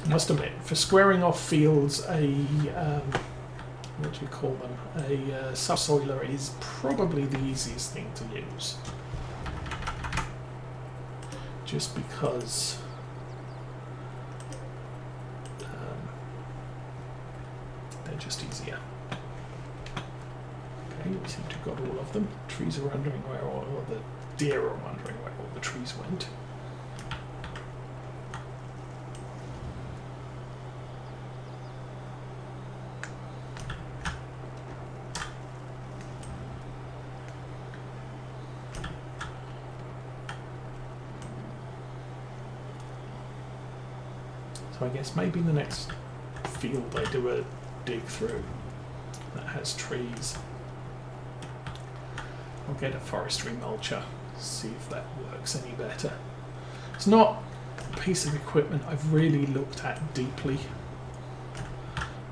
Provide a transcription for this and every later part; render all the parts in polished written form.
I must admit, for squaring off fields, what do you call them? A subsoiler is probably the easiest thing to use. Just because they're just easier. Okay, we seem to have got all of them. Trees are wondering where all the deer are wondering where all the trees went. So I guess maybe the next field I do a dig through that has trees. I'll get a forestry mulcher, see if that works any better. It's not a piece of equipment I've really looked at deeply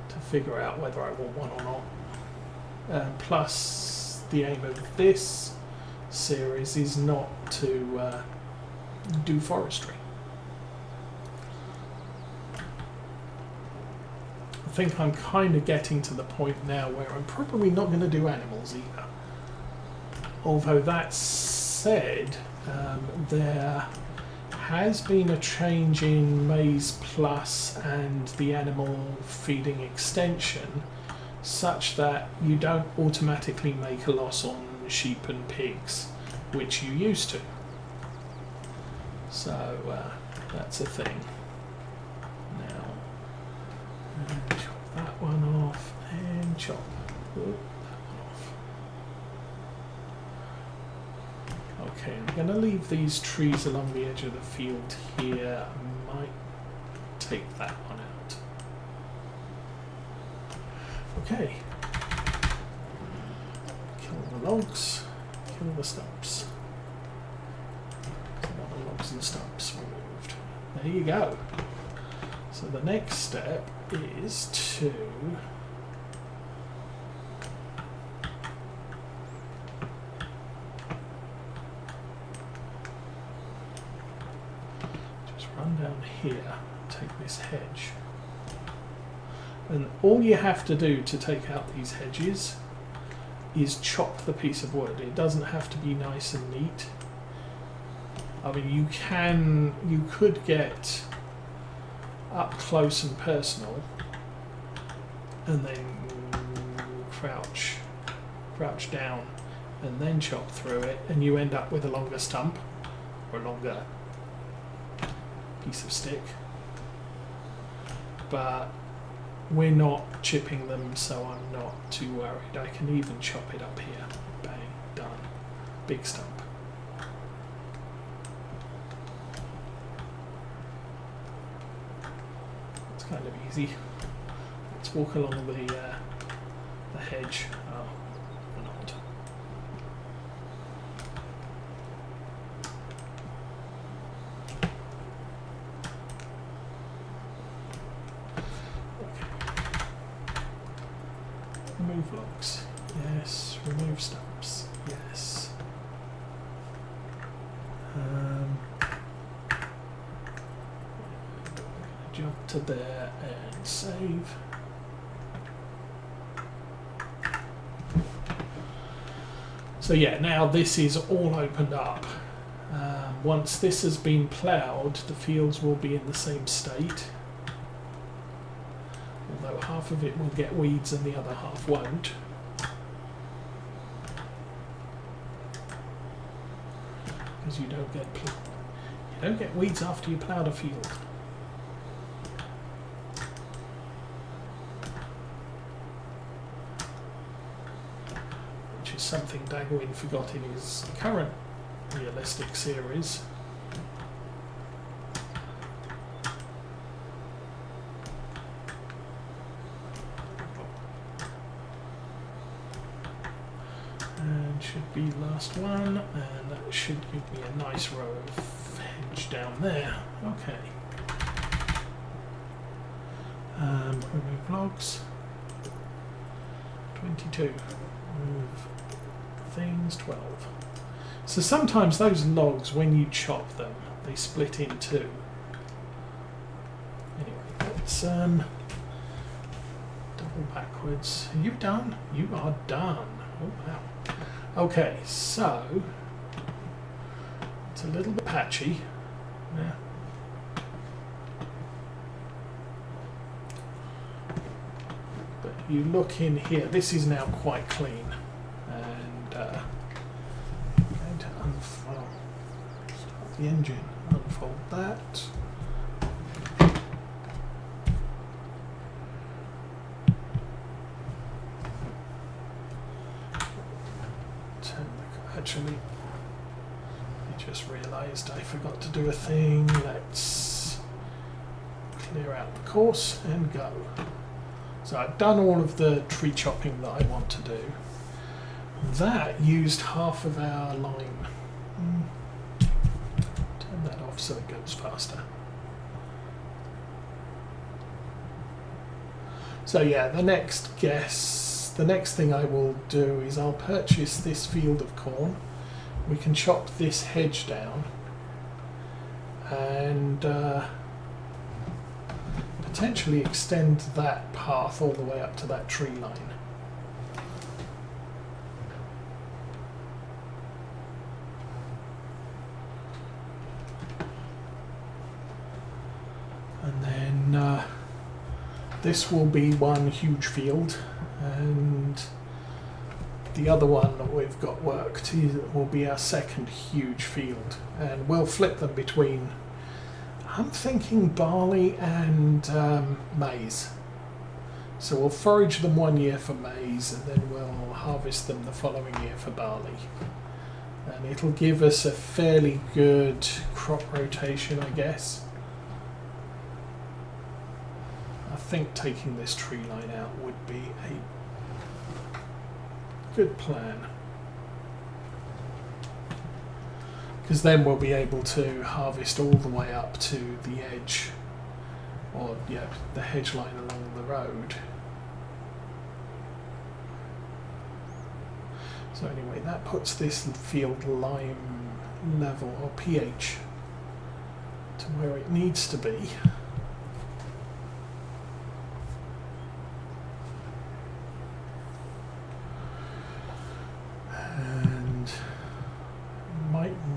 to figure out whether I want one or not. Plus, the aim of this series is not to do forestry. I think I'm kind of getting to the point now where I'm probably not going to do animals either. Although that said, there has been a change in Maize Plus and the animal feeding extension such that you don't automatically make a loss on sheep and pigs, which you used to. So that's a thing. Chop that one off and chop that one off. Okay, I'm going to leave these trees along the edge of the field here. I might take that one out. Okay. Kill the logs, kill the stumps. Some other logs and stumps removed. There you go. So the next step is to just run down here, take this hedge, and all you have to do to take out these hedges is chop the piece of wood. It doesn't have to be nice and neat. I mean, you could get up close and personal and then crouch down and then chop through it, and you end up with a longer stump or a longer piece of stick. But we're not chipping them, so I'm not too worried. I can even chop it up here. Bang, done. Big stump. Kind of easy. Let's walk along the hedge. Oh, or not. Okay. Remove logs. Yes. Remove stumps. Yes. Jump to there and save. So yeah, now this is all opened up. Once this has been ploughed, the fields will be in the same state. Although half of it will get weeds and the other half won't. Because you don't get weeds after you ploughed a field. Something Dagwin forgot in his current realistic series. And should be last one, and that should give me a nice row of hedge down there. Okay. Remove logs. 22. Remove things, 12. So sometimes those logs, when you chop them, they split in two. Anyway, let's double backwards. Are you done? You are done. Oh wow. Okay, so it's a little bit patchy. Yeah. But you look in here, this is now quite clean. And I'm going to unfold, start the engine, unfold that. Actually, I just realised I forgot to do a thing. Let's clear out the course and go. So I've done all of the tree chopping that I want to do. That used half of our line. Turn that off so it goes faster. So yeah, the next thing I will do is I'll purchase this field of corn. We can chop this hedge down and potentially extend that path all the way up to that tree line. And then this will be one huge field, and the other one that we've got worked will be our second huge field, and we'll flip them between, I'm thinking, barley and maize. So we'll forage them one year for maize and then we'll harvest them the following year for barley, and it'll give us a fairly good crop rotation, I guess. I think taking this tree line out would be a good plan, because then we'll be able to harvest all the way up to the edge, or yeah, the hedge line along the road. So anyway, that puts this field lime level, or pH, to where it needs to be.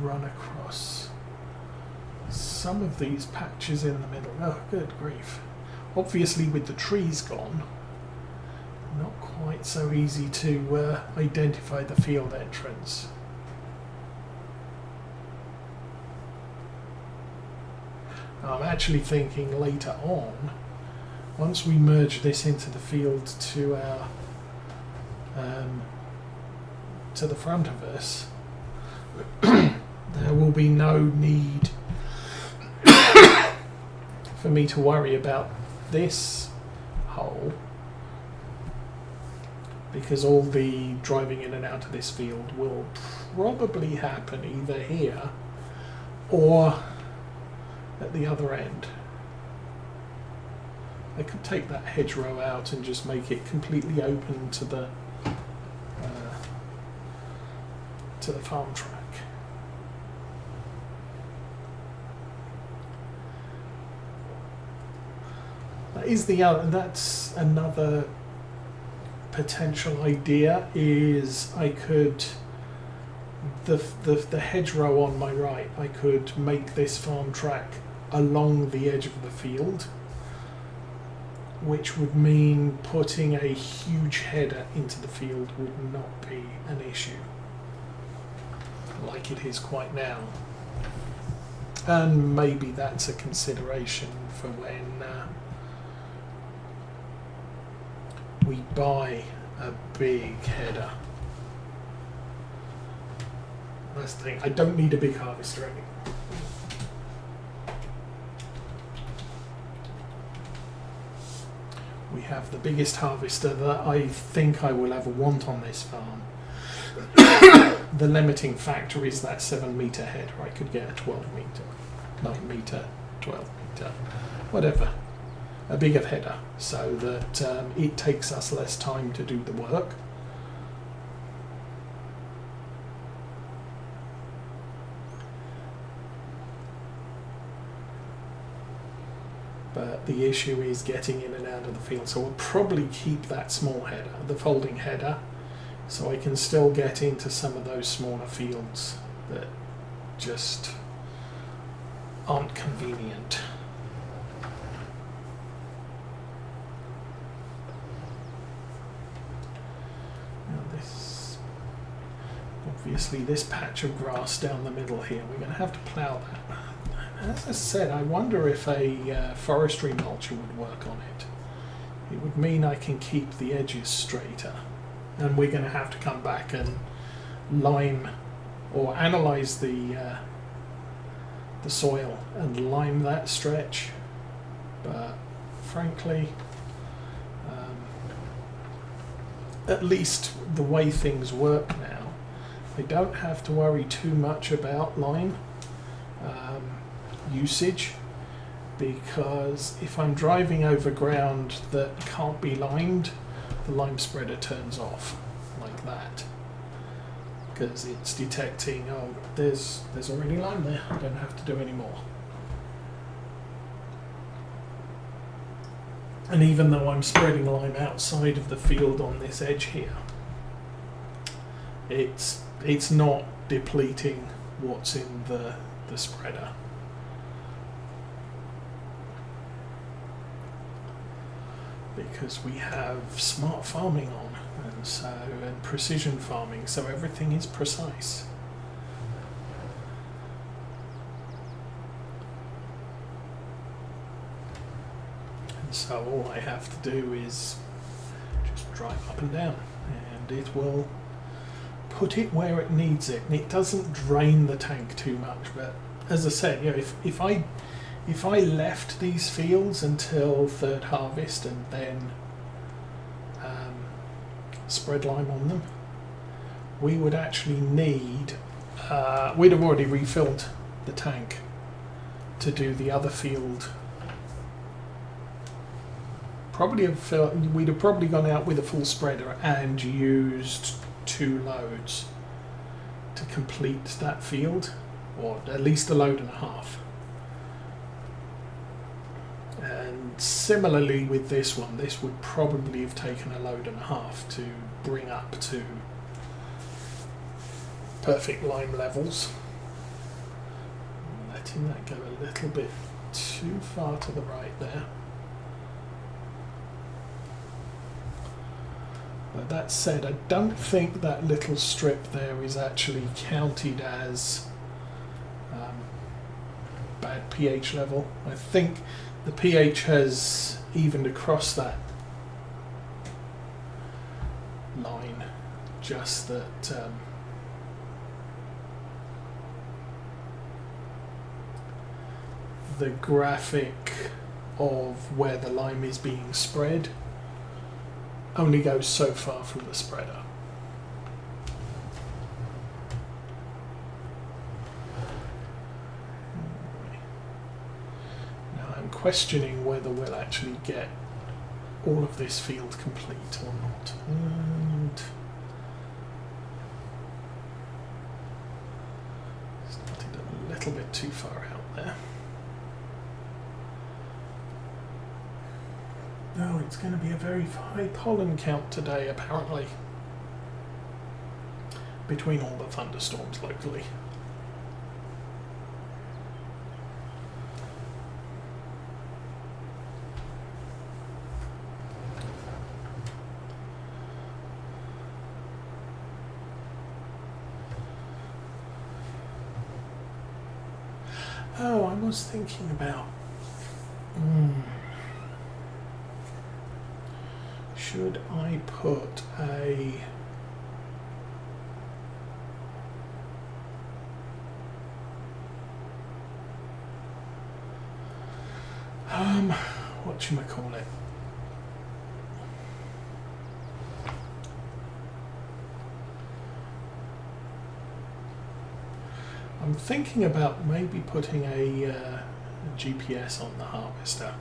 Run across some of these patches in the middle. Oh, good grief. Obviously, with the trees gone, not quite so easy to identify the field entrance. I'm actually thinking later on, once we merge this into the field to our to the front of us, there will be no need for me to worry about this hole, because all the driving in and out of this field will probably happen either here or at the other end. I could take that hedgerow out and just make it completely open to the farm track. That's another potential idea, is I could, the hedgerow on my right, I could make this farm track along the edge of the field, which would mean putting a huge header into the field would not be an issue like it is quite now. And maybe that's a consideration for when we buy a big header. That's the thing, I don't need a big harvester anymore. We have the biggest harvester that I think I will ever want on this farm. The limiting factor is that 7 metre header. I could get a 12 metre, 9 metre, 12 metre, whatever. A bigger header, so that it takes us less time to do the work. but the issue is getting in and out of the field. So we'll probably keep that small header, the folding header, so I can still get into some of those smaller fields that just aren't convenient. Now this, obviously this patch of grass down the middle here, we're going to have to plough that. As I said, I wonder if a forestry mulcher would work on it. It would mean I can keep the edges straighter, and we're going to have to come back and lime or analyze the soil and lime that stretch. But frankly, at least the way things work now, I don't have to worry too much about lime usage, because if I'm driving over ground that can't be limed, the lime spreader turns off like that, because it's detecting, oh, there's already lime there, I don't have to do any more. And even though I'm spreading lime outside of the field on this edge here, it's not depleting what's in the spreader. Because we have smart farming on, and precision farming, so everything is precise. And so all I have to do is just drive up and down, and it will put it where it needs it. And it doesn't drain the tank too much, but as I said, you know, if I left these fields until third harvest and then spread lime on them, we would actually need, we'd have already refilled the tank to do the other field. We'd have probably gone out with a full spreader and used 2 loads to complete that field, or at least a load and a half. And similarly with this one, this would probably have taken a load and a half to bring up to perfect lime levels. Letting that go a little bit too far to the right there. But that said, I don't think that little strip there is actually counted as bad pH level. I think the pH has evened across that line, just that the graphic of where the lime is being spread only goes so far from the spreader. Questioning whether we'll actually get all of this field complete or not. And started a little bit too far out there. Oh, it's going to be a very high pollen count today, apparently, between all the thunderstorms locally. Oh, I was thinking about, should I put a whatchamacallit? I'm thinking about maybe putting a GPS on the harvester.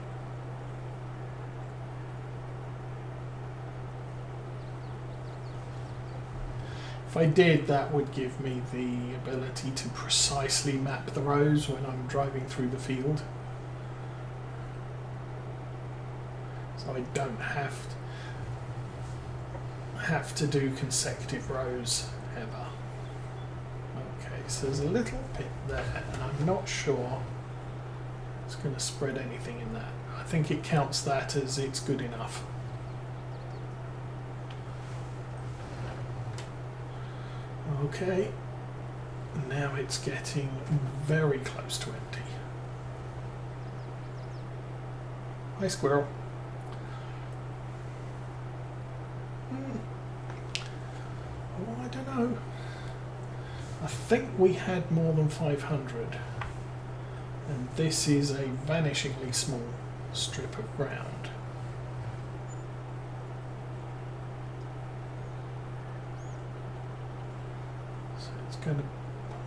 If I did, that would give me the ability to precisely map the rows when I'm driving through the field. so I don't have to do consecutive rows ever. Okay, so there's a little bit there, and I'm not sure it's going to spread anything in that. I think it counts that as it's good enough. Okay, now it's getting very close to empty. Hi, squirrel. Oh, I don't know. I think we had more than 500, and this is a vanishingly small strip of ground. So it's going to,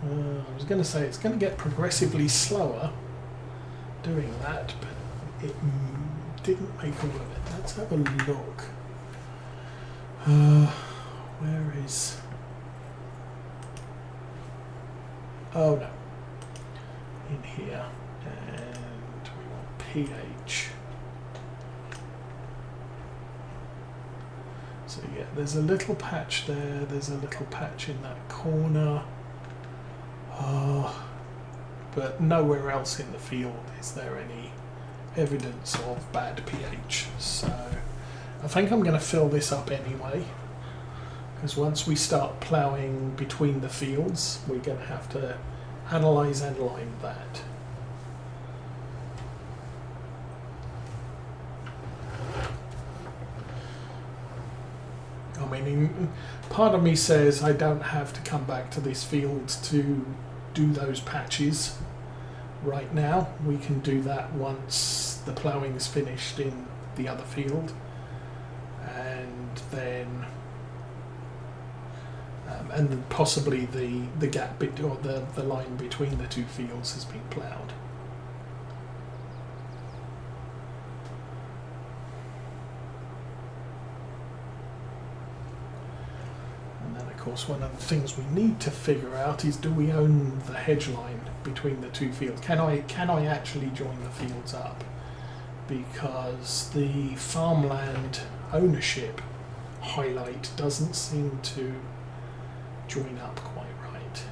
I was going to say it's going to get progressively slower doing that, but it didn't make all of it. Let's have a look. Where is... Oh no, in here, and we want pH. So yeah, there's a little patch there, there's a little patch in that corner, but nowhere else in the field is there any evidence of bad pH. So I think I'm going to fill this up anyway, because once we start ploughing between the fields, we're going to have to analyse and line that. I mean, part of me says I don't have to come back to this field to do those patches right now. We can do that once the ploughing's finished in the other field, and then and possibly the gap bit, or the line between the two fields has been ploughed. And then of course one of the things we need to figure out is, do we own the hedge line between the two fields? Can I actually join the fields up? Because the farmland ownership highlight doesn't seem to join up quite right.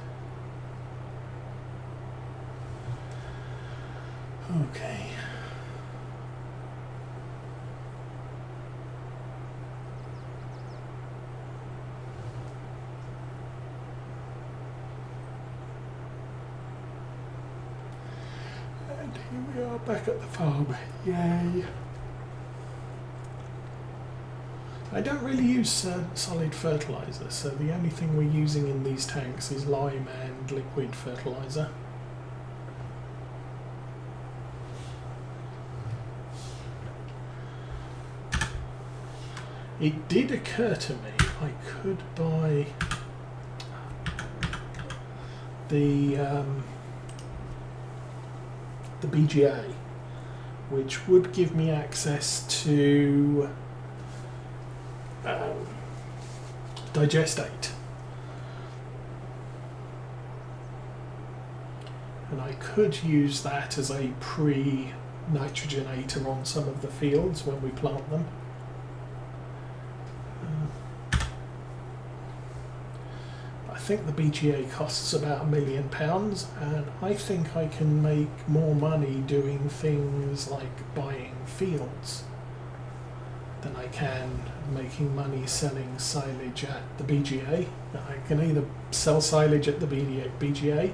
Okay. And here we are back at the farm. Yay. I don't really use solid fertiliser, so the only thing we're using in these tanks is lime and liquid fertiliser. It did occur to me I could buy the BGA, which would give me access to digestate, and I could use that as a pre-nitrogenator on some of the fields when we plant them. I think the BGA costs about £1 million, and I think I can make more money doing things like buying fields than I can making money selling silage at the BGA. I can either sell silage at the BGA,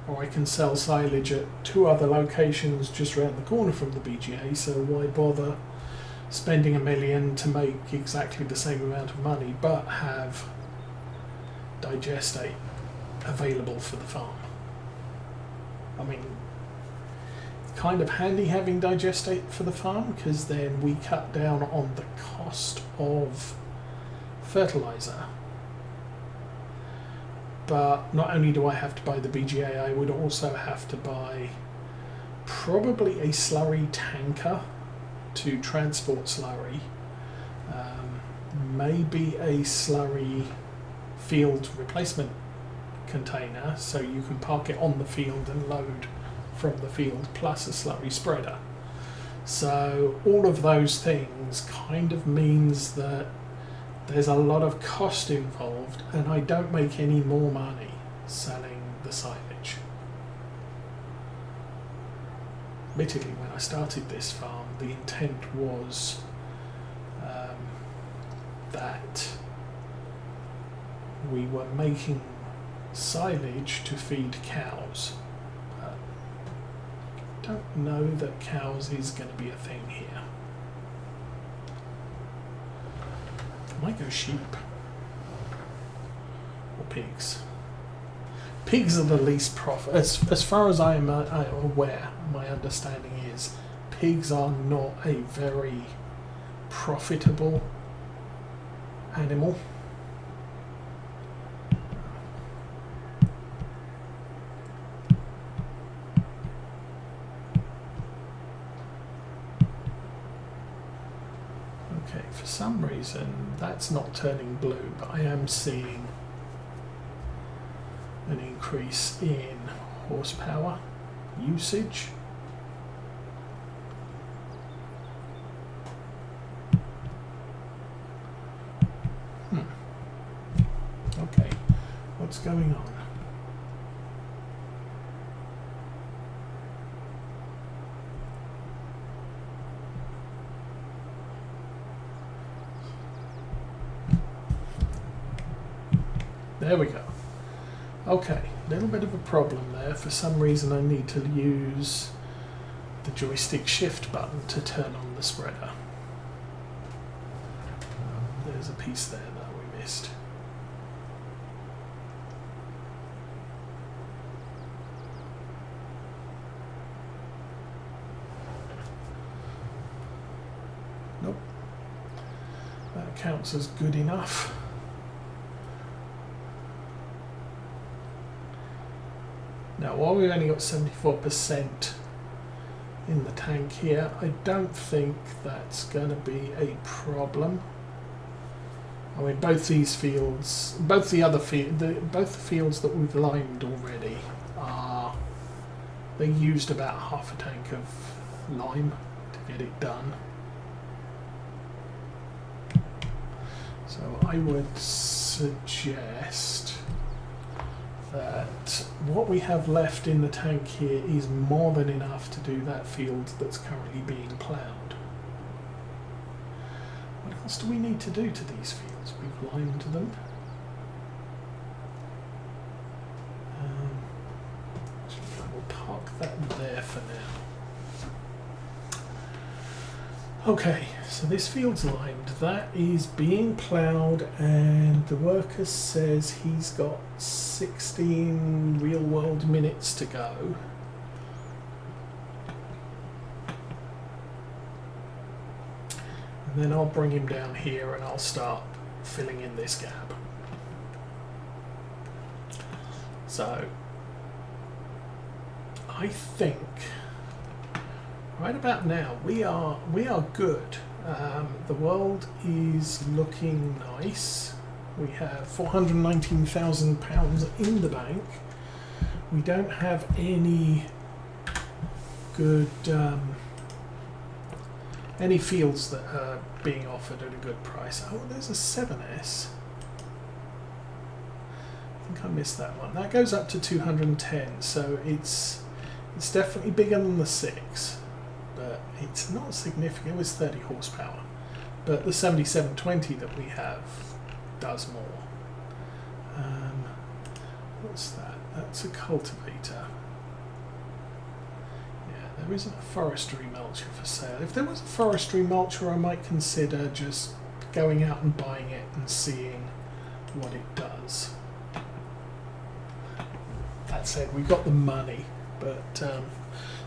or I can sell silage at two other locations just around the corner from the BGA, so why bother spending $1 million to make exactly the same amount of money but have digestate available for the farm? I mean, kind of handy having digestate for the farm, because then we cut down on the cost of fertiliser. But not only do I have to buy the BGA, I would also have to buy probably a slurry tanker to transport slurry, maybe a slurry field replacement container so you can park it on the field and load from the field, plus a slurry spreader. So all of those things kind of means that there's a lot of cost involved, and I don't make any more money selling the silage. Admittedly, when I started this farm, the intent was that we were making silage to feed cows. I don't know that cows is going to be a thing here. Might go sheep or pigs. Pigs are the least profit. As far as I am aware, my understanding is pigs are not a very profitable animal. Okay, for some reason that's not turning blue, but I am seeing an increase in horsepower usage. Okay, what's going on? There we go. Okay, a little bit of a problem there. For some reason I need to use the joystick shift button to turn on the spreader. There's a piece there that we missed. Nope. That counts as good enough. Now, while we've only got 74% in the tank here, I don't think that's going to be a problem. I mean, both these fields, both the fields that we've lined already they used about half a tank of lime to get it done. So I would suggest that what we have left in the tank here is more than enough to do that field that's currently being ploughed. What else do we need to do to these fields? We've limed them. We'll park that there for now. Okay, so this field's limed. That is being ploughed, and the worker says he's got 16 real-world minutes to go. And then I'll bring him down here and I'll start filling in this gap. So I think right about now we are good. The world is looking nice. We have £419,000 in the bank. We don't have any good any fields that are being offered at a good price. Oh, there's a 7S. I think I missed that one. That goes up to 210, so it's definitely bigger than the 6, but it's not significant. It was 30 horsepower, but the 7720 that we have does more. What's that? That's a cultivator. Yeah, there isn't a forestry mulcher for sale. If there was a forestry mulcher, I might consider just going out and buying it and seeing what it does. That said, we've got the money, but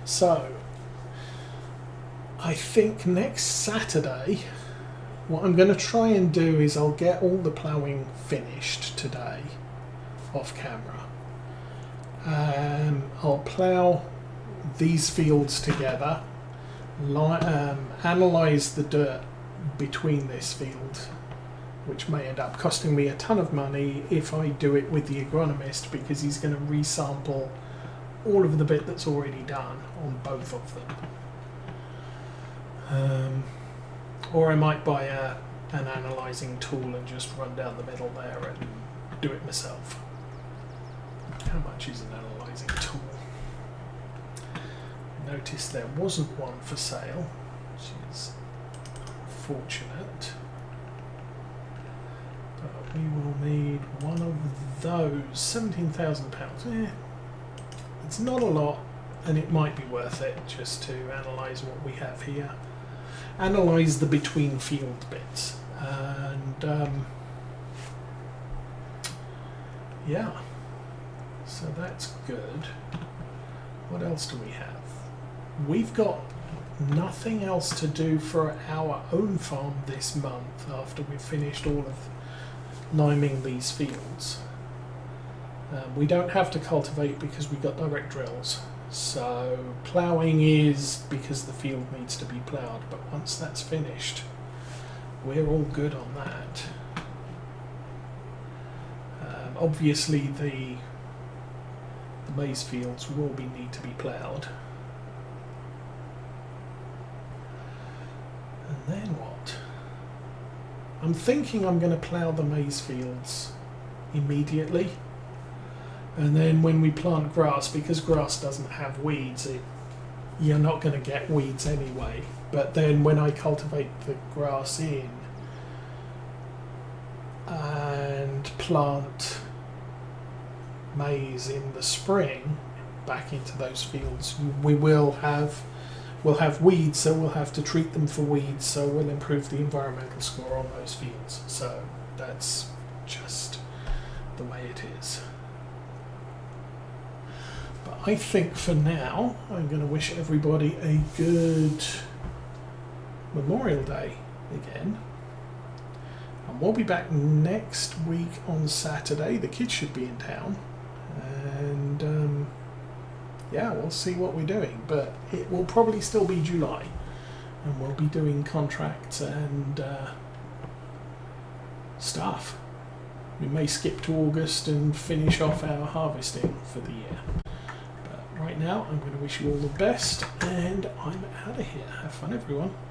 so I think next Saturday what I'm going to try and do is I'll get all the ploughing finished today off camera. I'll plough these fields together, analyse the dirt between this field, which may end up costing me a ton of money if I do it with the agronomist, because he's going to resample all of the bit that's already done on both of them. Or I might buy an analysing tool and just run down the middle there and do it myself. How much is an analysing tool? Notice there wasn't one for sale, which is fortunate. But we will need one of those. £17,000. It's not a lot, and it might be worth it just to analyse what we have here. Analyse the between field bits. And yeah, so that's good. What else do we have? We've got nothing else to do for our own farm this month after we've finished all of liming these fields. We don't have to cultivate because we've got direct drills. So ploughing is because the field needs to be ploughed, but once that's finished, we're all good on that. Obviously the maize fields will need to be ploughed. And then what? I'm thinking I'm going to plough the maize fields immediately. And then when we plant grass, because grass doesn't have weeds, you're not going to get weeds anyway. But then when I cultivate the grass in and plant maize in the spring back into those fields, we'll have weeds, so we'll have to treat them for weeds, so we'll improve the environmental score on those fields. So that's just the way it is. But I think for now I'm going to wish everybody a good Memorial Day again, and we'll be back next week on Saturday. The kids should be in town, and yeah, we'll see what we're doing, but it will probably still be July, and we'll be doing contracts and stuff. We may skip to August and finish off our harvesting for the year. But right now, I'm going to wish you all the best, and I'm out of here. Have fun, everyone.